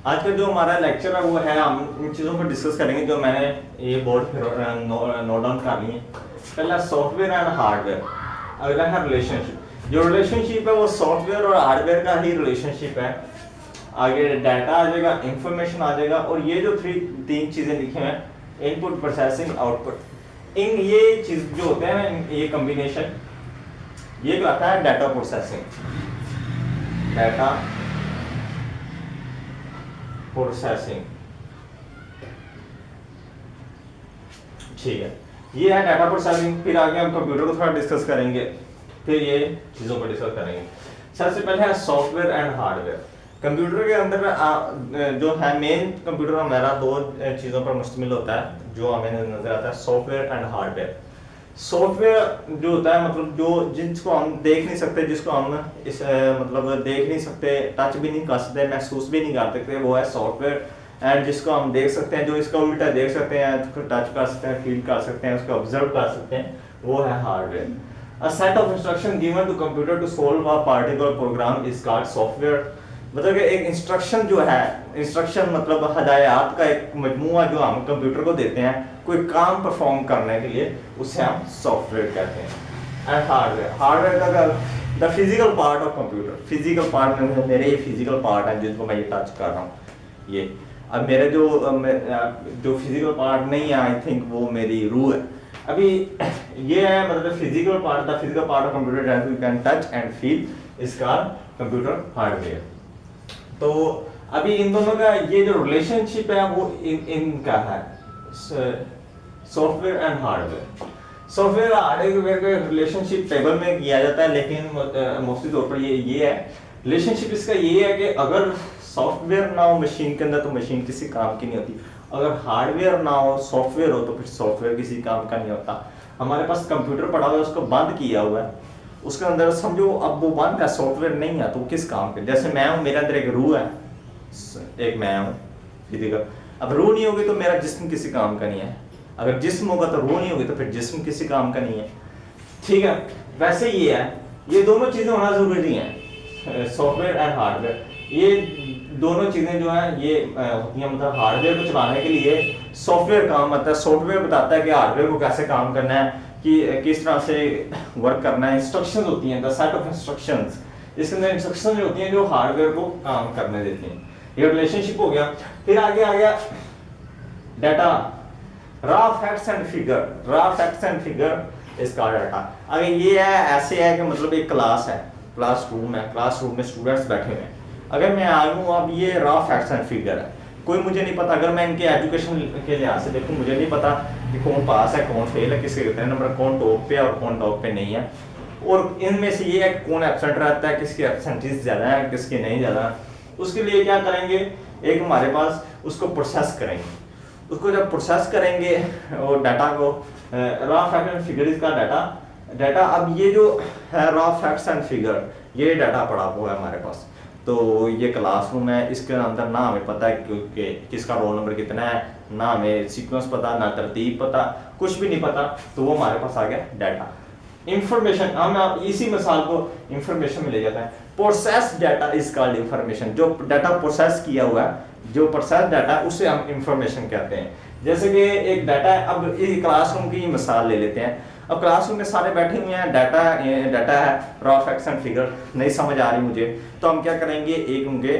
आज का जो हमारा लेक्चर है वो है, हम इन चीज़ों पर डिस्कस करेंगे जो मैंने ये बोर्ड पर नोट डाउन कर ली है। पहला सॉफ्टवेयर एंड हार्डवेयर, अगला है रिलेशनशिप। जो रिलेशनशिप है वो सॉफ्टवेयर और हार्डवेयर का ही रिलेशनशिप है। आगे डाटा आ जाएगा, इंफॉर्मेशन आ जाएगा, और ये जो तीन चीज़ें लिखी हैं, इनपुट, प्रोसेसिंग, आउटपुट, इन ये चीज़ जो होते हैं, ये कम्बिनेशन, ये कहता है डाटा प्रोसेसिंग। डाटा प्रोसेसिंग, ठीक है, ये है डाटा प्रोसेसिंग। फिर आगे हम कंप्यूटर को थोड़ा डिस्कस करेंगे, फिर ये चीज़ों को डिस्कस करेंगे। सबसे पहले है सॉफ्टवेयर एंड हार्डवेयर। कंप्यूटर के अंदर जो है मेन कंप्यूटर हमारा दो चीज़ों पर मुश्तमिल होता है जो हमें नजर आता है, सॉफ्टवेयर एंड हार्डवेयर। सॉफ्टवेयर जो होता है मतलब जो जिसको हम देख नहीं सकते, जिसको हम मतलब देख नहीं सकते, टच भी नहीं कर सकते, महसूस भी नहीं कर सकते, वो है सॉफ्टवेयर। एंड जिसको हम देख सकते हैं, जो इसका उल्टा देख सकते हैं, टच कर सकते हैं, फील कर सकते हैं, उसको ऑब्जर्व कर सकते हैं, वो है hardware. A set of instruction given to computer to solve a particular program is called software. मतलब कि एक इंस्ट्रक्शन जो है, इंस्ट्रक्शन मतलब हदायत का एक मजमूआ जो हम कंप्यूटर को देते हैं कोई काम परफॉर्म करने के लिए, उसे हम सॉफ्टवेयर कहते हैं। एंड हार्डवेयर, हार्डवेयर का the physical part of computer. Physical part में मेरे ये फिजिकल पार्ट है जिसको मैं ये टच कर रहा हूँ, ये अब मेरे जो फिजिकल पार्ट नहीं है, आई थिंक वो मेरी रूह है अभी। ये है मतलब physical part, the physical part of computer that you can touch and feel is called computer hardware. तो अभी इन दोनों का ये जो रिलेशनशिप है वो इनका है, software and hardware. Software hardware का रिलेशनशिप टेबल में किया जाता है, लेकिन मोस्टली तौर पर ये है रिलेशनशिप। इसका ये है कि अगर सॉफ्टवेयर ना हो मशीन के अंदर तो मशीन किसी काम की नहीं होती, अगर हार्डवेयर ना हो सॉफ्टवेयर हो तो फिर सॉफ्टवेयर किसी काम का नहीं होता। हमारे पास कंप्यूटर पड़ा हुआ है, उसको बंद किया हुआ है, उसके अंदर समझो अब वो बंद है, सॉफ्टवेयर नहीं है, तो किस काम के? जैसे मैं हूँ, मेरे अंदर एक रूह है, एक मैं हूँ फिजिकल। अब रूह नहीं होगी तो मेरा जिस्म किसी काम का नहीं है, अगर जिस्म होगा तो रूह नहीं होगी तो फिर जिस्म किसी काम का नहीं है, ठीक है। वैसे ये है, ये दोनों चीज़ें होना ज़रूरी हैं, सॉफ्टवेयर एंड हार्डवेयर। ये दोनों चीज़ें जो हैं ये होती हैं, मतलब हार्डवेयर को चलाने के लिए सॉफ्टवेयर काम आता है। सॉफ्टवेयर बताता है कि हार्डवेयर को कैसे काम करना है, कि किस तरह से वर्क करना है। इंस्ट्रक्शंस होती हैं, द सेट ऑफ इंस्ट्रक्शंस, इसके अंदर इंस्ट्रक्शंस होती हैं जो हार्डवेयर को काम करने देती हैं। ये रिलेशनशिप हो गया। फिर आगे आ गया data, raw facts and figure. Raw facts and figure इसका डाटा। अगर ये है ऐसे है कि मतलब एक क्लास है, क्लासरूम है, क्लासरूम में स्टूडेंट्स बैठे हुए हैं। अगर मैं आ लूँ अब ये रॉ फैक्ट्स एंड फिगर है, कोई मुझे नहीं पता, अगर मैं इनके एजुकेशन के लिहाज से देखूँ मुझे नहीं पता कि कौन पास है कौन फेल है, किसके कितने नंबर, कौन टॉप पे है और कौन टॉप पे नहीं है, और इनमें से ये है कि कौन एब्सेंट रहता है, किसकी एब्सेंटीज ज़्यादा है किसकी नहीं ज़्यादा। उसके लिए क्या करेंगे, एक हमारे पास उसको प्रोसेस करेंगे। उसको जब प्रोसेस करेंगे और डाटा को, रॉ फैक्ट एंड फिगर का डाटा अब ये जो है रॉ फैक्ट्स एंड फिगर, ये डाटा पड़ा हुआ है हमारे पास। तो ये क्लासरूम है, इसके अंदर ना हमें पता है कि किसका रोल नंबर कितना है, ना हमें सीक्वेंस पता, ना तरतीब पता, कुछ भी नहीं पता, तो वो हमारे पास आ गया डाटा। इंफॉर्मेशन, हम इसी मिसाल को इंफॉर्मेशन में ले जाते हैं। Process data is called information. जो डाटा प्रोसेस किया हुआ है, जो प्रोसेस डाटा है उसे हम इंफॉर्मेशन कहते हैं। जैसे कि एक डाटा है, अब इस क्लासरूम की मिसाल ले लेते हैं। अब क्लासरूम में सारे बैठे हुए हैं, डाटा है, रॉ फैक्ट्स एंड फिगर नहीं समझ आ रही मुझे, तो हम क्या करेंगे, एक उनके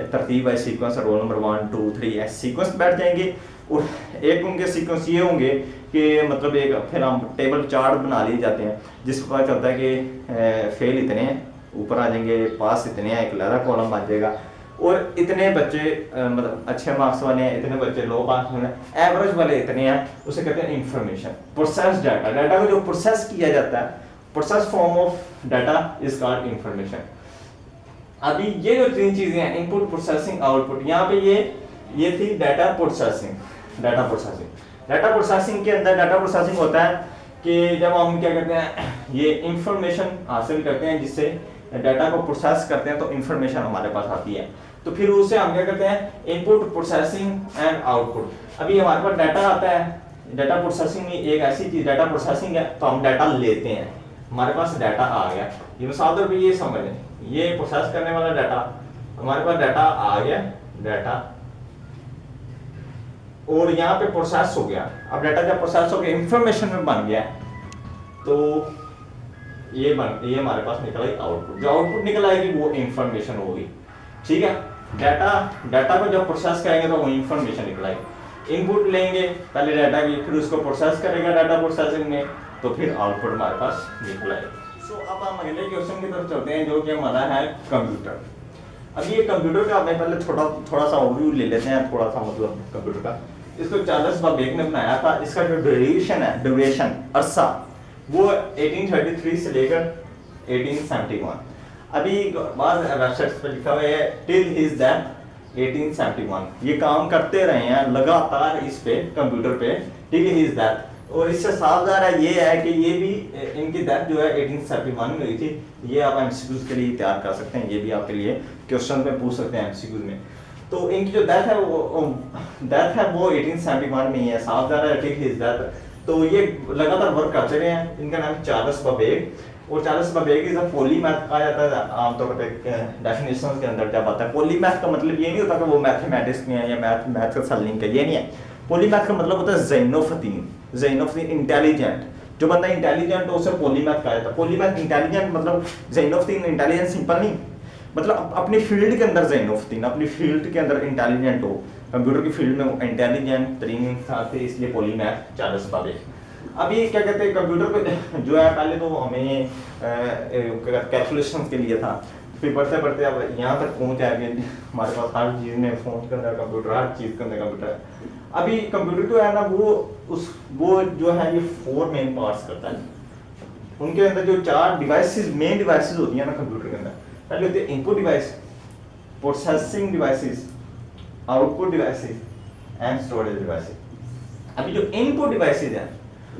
तरतीब है सीक्वेंस, रोल नंबर 1 2 3 ऐसे सीक्वेंस बैठ जाएंगे, और एक उनके सीक्वेंस ये होंगे कि मतलब एक फिर हम टेबल चार्ट बना लिए जाते हैं जिसको पता चलता है कि फेल इतने हैं, ऊपर आ जाएंगे, पास इतने हैं, एक लहरा कॉलम बन जाएगा, और इतने बच्चे मतलब अच्छे मार्क्स वाले हैं, इतने बच्चे लो मार्क्स वाले हैं, एवरेज वाले इतने हैं, उसे कहते हैं इंफॉर्मेशन। प्रोसेस डाटा, डाटा को जो प्रोसेस किया जाता है, process form of data is called information. अभी ये जो तीन चीजें हैं, इनपुट, प्रोसेसिंग, आउटपुट, यहाँ पे ये थी डाटा प्रोसेसिंग। डाटा प्रोसेसिंग के अंदर डाटा प्रोसेसिंग होता है कि जब हम क्या करते हैं, ये इंफॉर्मेशन हासिल करते हैं, जिससे डाटा को प्रोसेस करते हैं तो इंफॉर्मेशन हमारे पास आती है, तो फिर उसे हम क्या करते हैं, इनपुट, प्रोसेसिंग एंड आउटपुट। अभी हमारे पास डाटा आता है, डाटा प्रोसेसिंग में एक ऐसी चीज, डाटा प्रोसेसिंग है तो हम डाटा लेते हैं, हमारे पास डाटा आ गया, ये मिसाल तौर पर ये समझ लें, ये प्रोसेस करने वाला डाटा, हमारे पास डाटा आ गया, डाटा, और यहाँ पे प्रोसेस हो गया। अब डाटा जब प्रोसेस हो गया इंफॉर्मेशन में बन गया, तो ये हमारे पास निकल आई आउटपुट। जो आउटपुट निकल आएगी वो इंफॉर्मेशन होगी, ठीक है। डाटा को जब प्रोसेस करेंगे तो वो इंफॉर्मेशन निकल आएगी। इनपुट लेंगे पहले डाटा की, फिर उसको प्रोसेस करेगा डाटा प्रोसेसिंग में, तो फिर आउटपुट हमारे पास निकल आएगा। सो अब हम अगले क्वेश्चन की तरफ चलते हैं, जो कि हमारा है कंप्यूटर। अब ये कंप्यूटर का हमें पहले थोड़ा सा ओवरव्यू ले लेते हैं, थोड़ा सा मतलब कंप्यूटर का। इसको चार्ल्स बाबेक ने बनाया था। इसका जो ड्यूरेशन अरसा, वो 1833 से लेकर 1871। अभी बाद वेबसाइट्स पर लिखा हुआ है टिल हिज डेथ 1871। ये काम करते रहे हैं लगातार इस पे कंप्यूटर पे टिल हिज डेथ। और इससे साफ ज़ाहिर है ये है कि ये भी इनकी डेथ जो है 1871 में हुई थी। ये आप एमसीक्यूज के लिए तैयार कर सकते हैं, ये भी आपके लिए क्वेश्चन में पूछ सकते हैं एमसीक्यूज में। तो इनकी जो डेथ है वो 1871 में ही है, साफ ज़ाहिर है टिल हिज डेथ। तो ये लगातार वर्क करते रहे हैं। इनका नाम चार्ल्स बाबेक, और चार्ल्स बाबेक इज अ पॉलीमैथ कहा जाता है आमतौर पर डेफिनेशन के अंदर जब आता है। पॉलीमैथ का मतलब ये नहीं होता कि वो मैथमेटिक्स में है या मैथ का सलिंग है, ये नहीं है। पॉलीमैथ का मतलब होता है ज़ैनोफ़तीन इंटेलिजेंट। जो बंदा इंटेलिजेंट हो उसे पॉलीमैथ कहा जाता है। पॉलीमैथ इंटेलिजेंट मतलब ज़ैनोफ़तीन इंटेलिजेंट सिंपल नहीं, मतलब अपनी फील्ड के अंदर ज़ैनोफ़तीन, अपनी फील्ड के अंदर इंटेलिजेंट हो, कंप्यूटर की फील्ड में इंटेलिजेंट तरीन इंसान थे, इसलिए पॉलीमैथ चार्ल्स बाबेक। अभी क्या कहते हैं कंप्यूटर को जो है पहले तो हमें कैलकुलेशन के लिए था, फिर बढ़ते बढ़ते अब यहाँ तक पहुँच आएंगे हमारे पास हर चीज़ में फ़ोन के अंदर कंप्यूटर, हर चीज़ के अंदर कंप्यूटर है। अभी कंप्यूटर जो है ना वो जो है ये 4 मेन पार्ट्स करता है। उनके अंदर जो 4 मेन डिवाइसेस होती हैं ना कंप्यूटर के अंदर, पहले होती है input device, processing devices, output devices and storage devices. अभी जो इनपुट डिवाइसेस हैं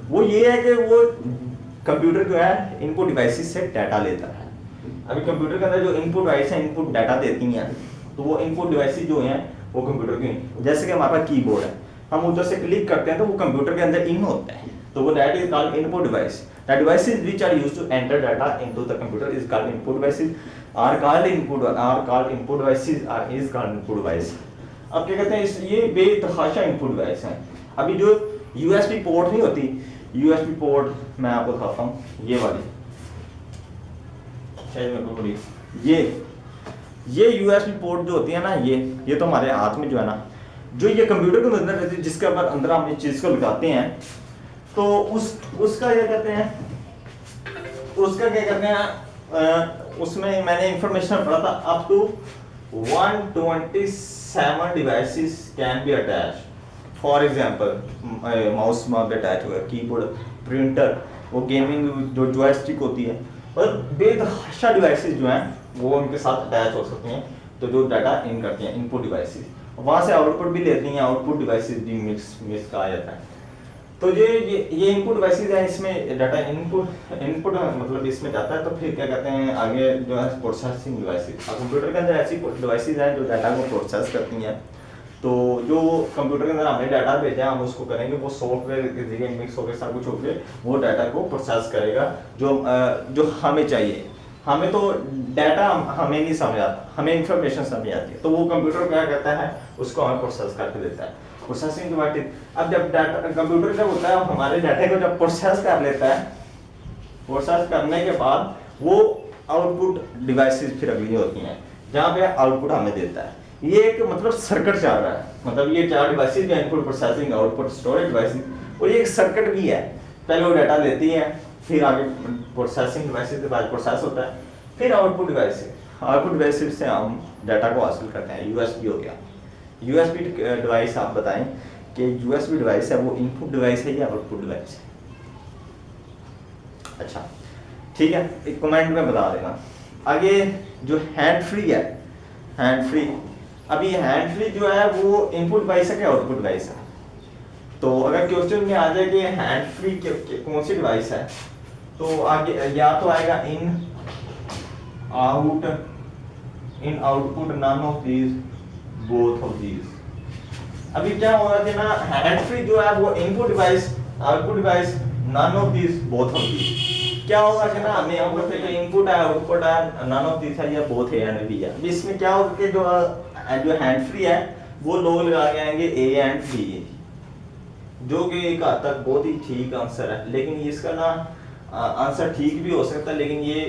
वो ये है कि वो कंप्यूटर जो है इनपुट डिवाइसेस से डाटा लेता है। अभी कंप्यूटर के अंदर जो इनपुट डिवाइस है इनपुट डाटा देती हैं, तो वो इनपुट डिवाइसेस जो हैं वो कंप्यूटर की, जैसे कि हमारे पास कीबोर्ड है, हम उधर से क्लिक करते हैं तो वो कंप्यूटर के अंदर इन होता है, तो वो that is called input device. The devices which are used to enter data into the computer is called input devices are called input devices are is called input device. अब क्या कहते हैं ये बेतहाशा इनपुट डिवाइस हैं। अभी जो USB port नहीं होती, यूएसबी पोर्ट मैं आपको दिखाता हूँ, ये वाली शायद मेरे को थोड़ी ये यूएसबी पोर्ट जो होती है ना, ये तो हमारे हाथ में जो है ना, जो ये कंप्यूटर के अंदर रहती है, जिसके अंदर हम इस चीज को लगाते हैं, तो उसका क्या कहते हैं उसमें मैंने इंफॉर्मेशन पढ़ा था up to 127 devices can be attach. For example mouse वहाँ पे अटैच होगा, कीबोर्ड, प्रिंटर, वो गेमिंग जो जॉयस्टिक होती है, और बेतहाशा डिवाइसेस जो हैं वो उनके साथ अटैच हो सकती हैं। तो जो डाटा इन करती हैं इनपुट डिवाइसेस, वहाँ से आउटपुट भी लेती हैं, आउटपुट डिवाइसेस भी मिक्स कहा जाता है। तो ये इनपुट डिवाइसेस हैं, इसमें डाटा इनपुट मतलब इसमें जाता है। तो फिर क्या कहते हैं आगे जो है प्रोसेसिंग डिवाइसेस। कंप्यूटर के अंदर ऐसी डिवाइसेस हैं जो डाटा को प्रोसेस करती हैं। तो जो कंप्यूटर के अंदर हमने डाटा भेजा है हम उसको करेंगे, वो सॉफ्टवेयर की जगह मिक्स होकर सब कुछ होकर वो डाटा को प्रोसेस करेगा जो हमें चाहिए। हमें तो डाटा हमें नहीं समझ आता, हमें इंफॉर्मेशन समझ आती है, तो वो कंप्यूटर क्या करता है उसको हमें प्रोसेस करके देता है, प्रोसेसिंग डिवाइस। अब जब डाटा कंप्यूटर जब होता है हमारे डाटा को जब प्रोसेस कर लेता है, प्रोसेस करने के बाद वो आउटपुट डिवाइसेस फिर अगली होती हैं जहाँ पे आउटपुट हमें देता है। ये एक मतलब सर्किट चल रहा है, मतलब ये 4 डिवाइसेस हैं, input, processing, output, storage devices, और ये एक सर्किट भी है। पहले वो डाटा लेती है, फिर आगे प्रोसेसिंग डिवाइसेस के बाद प्रोसेस होता है, फिर आउटपुट डिवाइसेस से हम डाटा को हासिल करते हैं। यूएसबी हो गया, यूएसबी डिवाइस आप बताएं कि यूएसबी डिवाइस है वो इनपुट डिवाइस है या आउटपुट डिवाइस है? अच्छा ठीक है, एक कमेंट में बता देना। आगे जो हैंड फ्री है, हैंड फ्री, अभी हैंड फ्री जो है वो इनपुट डिवाइस है क्या आउटपुट डिवाइस है? तो अगर क्वेश्चन में आ जाए कि हैंड फ्री कौन सी डिवाइस है, तो आगे या तो आएगा in output none of these, both of these. अभी क्या होगा कि ना हैंड फ्री जो है वो input device, output device, none of these, both of these. क्या होगा कि ना हमें यहाँ पर इनपुट है, आउटपुट है, नन ऑफ दीज है या बोथ है या नहीं है। इसमें क्या होगा कि जो जो हैंड फ्री है वो लोग लगा के आएंगे ए एंड बी, जो कि एक हद तक बहुत ही ठीक आंसर है, लेकिन इसका ना आंसर ठीक भी हो सकता है, लेकिन ये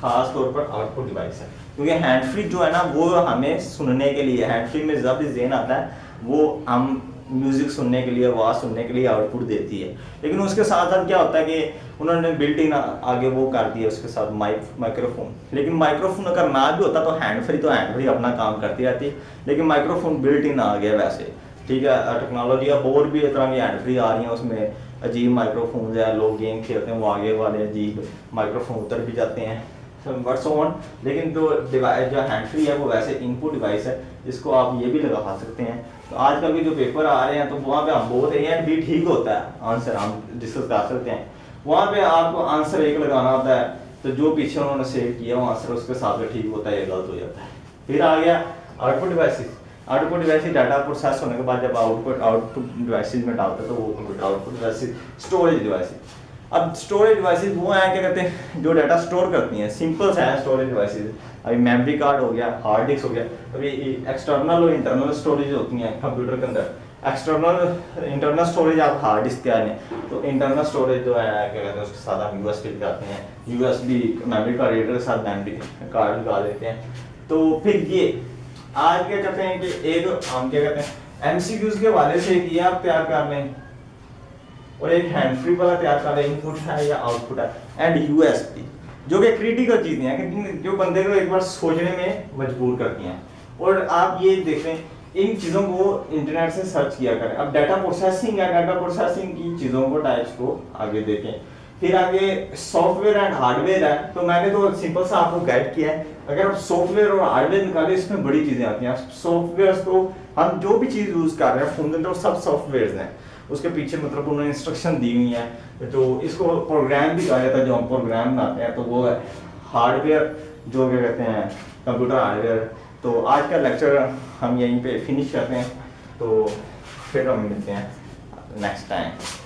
खास तौर पर आउटपुट डिवाइस है, क्योंकि हैंड फ्री जो है ना वो हमें सुनने के लिए, हैंड फ्री में जब भी ज़ेन आता है वो हम म्यूज़िक सुनने के लिए, आवाज़ सुनने के लिए आउटपुट देती है। लेकिन उसके साथ साथ क्या होता है कि उन्होंने बिल्ट इन आगे वो कर दिया उसके साथ माइक्रोफोन, लेकिन माइक्रोफोन अगर ना भी होता तो हैंड फ्री अपना काम करती रहती है, लेकिन माइक्रोफोन बिल्ट इन आ गया वैसे, ठीक है। टेक्नोलॉजी अब और भी तरह की हैंड फ्री आ रही हैं, उसमें अजीब माइक्रोफोन है, लोग गेम खेलते हैं वो आगे वाले अजीब माइक्रोफोन उतर भी जाते हैं वर्ड्स ऑन, लेकिन जो डिवाइस जो हैंड फ्री है वो वैसे इनपुट डिवाइस है, जिसको आप ये भी लगा सकते हैं। तो आजकल के जो पेपर आ रहे हैं तो वहाँ पे हम बहुत ए एंड बी ठीक होता है, आंसर हम डिस्कस कर सकते हैं, वहाँ पे आपको आंसर एक लगाना होता है, तो जो पीछे उन्होंने सेव किया वो आंसर उसके साथ में ठीक होता है, ये गलत हो जाता है। फिर आ गया output devices. Output devices data process होने के बाद जब आउटपुट डिवाइसेस में डालते हैं तो वो computer output devices, storage devices. अब स्टोरेज डिवाइसेस वो हैं क्या कहते हैं जो डाटा स्टोर करती हैं, सिंपल सा है स्टोरेज डिवाइसेस। अभी मेमोरी कार्ड हो गया, हार्ड डिस्क हो गया, अभी एक्सटर्नल और इंटरनल स्टोरेज होती हैं कंप्यूटर के अंदर। एक्सटर्नल इंटरनल स्टोरेज आप हार्ड डिस्क क्या है, तो इंटरनल स्टोरेज जो है क्या कहते हैं उसके साथ हम यूएसबी लगाते हैं, यूएसबी मेमोरी कार्ड रीडर के साथ मेमोरी कार्ड लगा देते हैं। तो फिर ये आज क्या करते हैं कि एक हम क्या कहते हैं एमसीक्यूज के हवाले से ये आप तैयार कर लें, और एक हैंड फ्री वाला तैयार कर लें, इनपुट है या आउटपुट है, एंड यूएसबी, जो कि क्रिटिकल चीजें हैं कि जो बंदे को एक बार सोचने में मजबूर करती हैं। और आप ये देखें इन चीज़ों को इंटरनेट से सर्च किया करें। अब डाटा प्रोसेसिंग है, डाटा प्रोसेसिंग की चीज़ों को टाइप्स को आगे देखें। फिर आगे सॉफ्टवेयर एंड हार्डवेयर है, तो मैंने तो सिंपल सा आपको गाइड किया है। अगर आप सॉफ्टवेयर और हार्डवेयर निकालें इसमें बड़ी चीज़ें आती हैं। सॉफ्टवेयर तो हम जो भी चीज़ यूज़ कर रहे हैं फ़ोन के अंदर सब सॉफ्टवेयर हैं, उसके पीछे मतलब उन्होंने इंस्ट्रक्शन दी हुई है, तो इसको प्रोग्राम भी कहा जाता है। जो हम प्रोग्राम बनाते हैं तो वो है हार्डवेयर, जो क्या कहते हैं कंप्यूटर हार्डवेयर। तो आज का लेक्चर हम यहीं पे फिनिश करते हैं, तो फिर हम मिलते हैं नेक्स्ट टाइम।